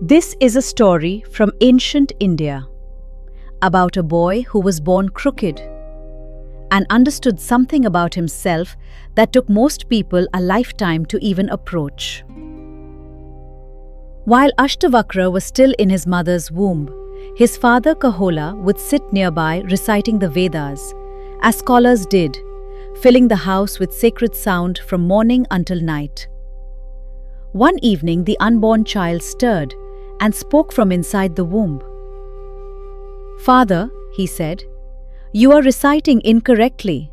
This is a story from ancient India about a boy who was born crooked and understood something about himself that took most people a lifetime to even approach. While Ashtavakra was still in his mother's womb, his father Kahola would sit nearby reciting the Vedas, as scholars did, filling the house with sacred sound from morning until night. One evening, the unborn child stirred and spoke from inside the womb. "Father," he said, "you are reciting incorrectly."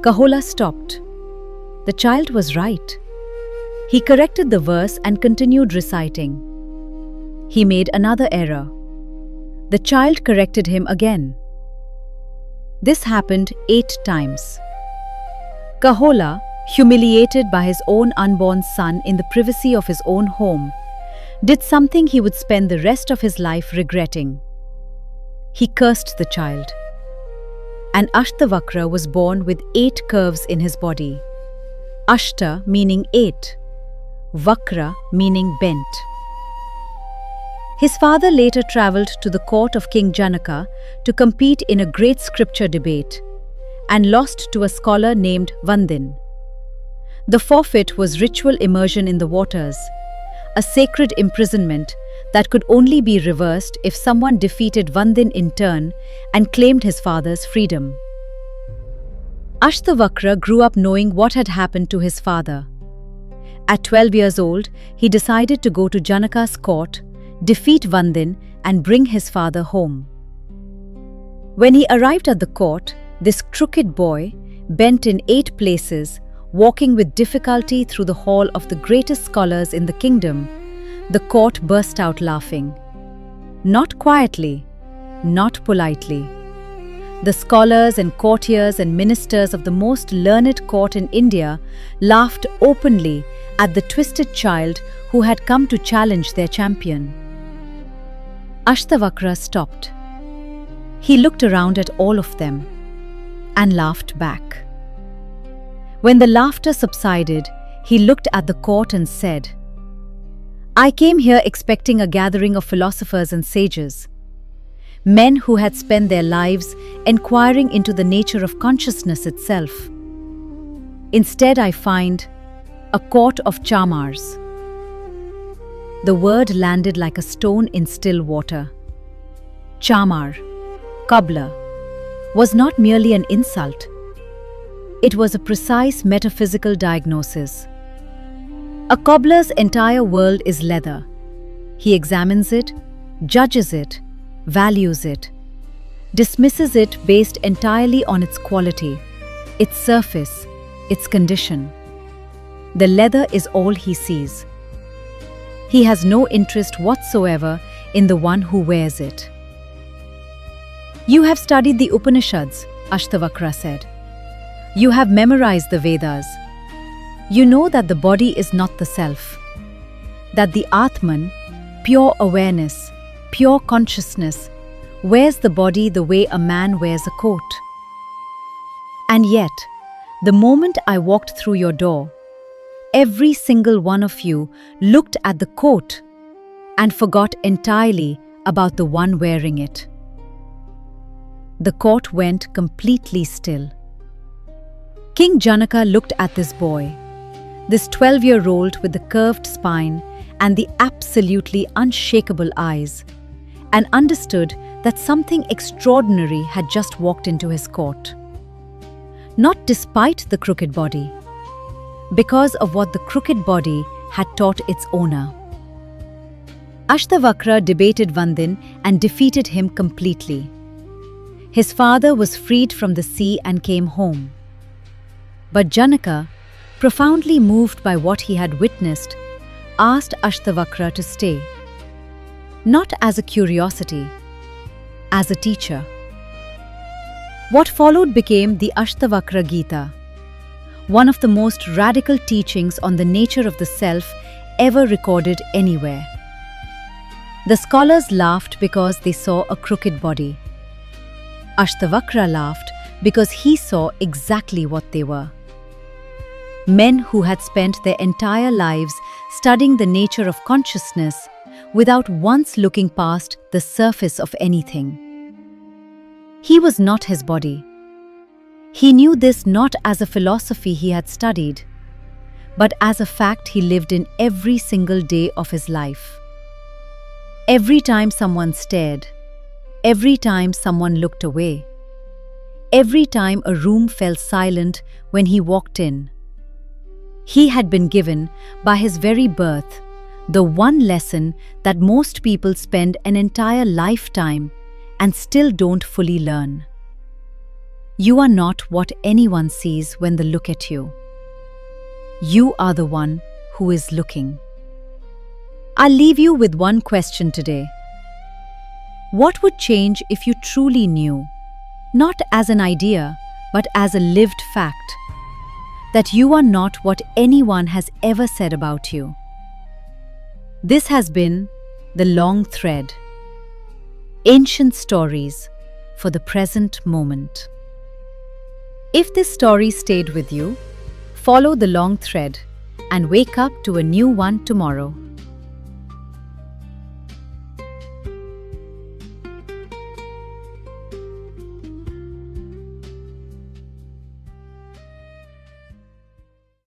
Kahola stopped. The child was right. He corrected the verse and continued reciting. He made another error. The child corrected him again. This happened 8 times. Kahola, humiliated by his own unborn son in the privacy of his own home, did something he would spend the rest of his life regretting. He cursed the child. And Ashtavakra was born with 8 curves in his body. Ashta meaning 8, Vakra meaning bent. His father later travelled to the court of King Janaka to compete in a great scripture debate and lost to a scholar named Vandin. The forfeit was ritual immersion in the waters, a sacred imprisonment that could only be reversed if someone defeated Vandin in turn and claimed his father's freedom. Ashtavakra grew up knowing what had happened to his father. At 12 years old, he decided to go to Janaka's court, defeat Vandin, and bring his father home. When he arrived at the court, this crooked boy, bent in 8 places, walking with difficulty through the hall of the greatest scholars in the kingdom, the court burst out laughing. Not quietly, not politely. The scholars and courtiers and ministers of the most learned court in India laughed openly at the twisted child who had come to challenge their champion. Ashtavakra stopped. He looked around at all of them and laughed back. When the laughter subsided, he looked at the court and said, "I came here expecting a gathering of philosophers and sages, men who had spent their lives inquiring into the nature of consciousness itself. Instead, I find a court of chamars." The word landed like a stone in still water. Chamar, cobbler, was not merely an insult. It was a precise metaphysical diagnosis. A cobbler's entire world is leather. He examines it, judges it, values it, dismisses it based entirely on its quality, its surface, its condition. The leather is all he sees. He has no interest whatsoever in the one who wears it. "You have studied the Upanishads," Ashtavakra said. "You have memorized the Vedas. You know that the body is not the self, that the Atman, pure awareness, pure consciousness, wears the body the way a man wears a coat. And yet, the moment I walked through your door, every single one of you looked at the coat and forgot entirely about the one wearing it." The court went completely still. King Janaka looked at this boy, this 12-year-old with the curved spine and the absolutely unshakable eyes, and understood that something extraordinary had just walked into his court. Not despite the crooked body, because of what the crooked body had taught its owner. Ashtavakra debated Vandin and defeated him completely. His father was freed from the sea and came home. But Janaka, profoundly moved by what he had witnessed, asked Ashtavakra to stay, not as a curiosity, as a teacher. What followed became the Ashtavakra Gita, one of the most radical teachings on the nature of the self ever recorded anywhere. The scholars laughed because they saw a crooked body. Ashtavakra laughed because he saw exactly what they were. Men who had spent their entire lives studying the nature of consciousness without once looking past the surface of anything. He was not his body. He knew this not as a philosophy he had studied, but as a fact he lived in every single day of his life. Every time someone stared, every time someone looked away, every time a room fell silent when he walked in, he had been given, by his very birth, the one lesson that most people spend an entire lifetime and still don't fully learn. You are not what anyone sees when they look at you. You are the one who is looking. I'll leave you with one question today. What would change if you truly knew, not as an idea, but as a lived fact, that you are not what anyone has ever said about you? This has been The Long Thread. Ancient stories for the present moment. If this story stayed with you, follow the long thread and wake up to a new one tomorrow.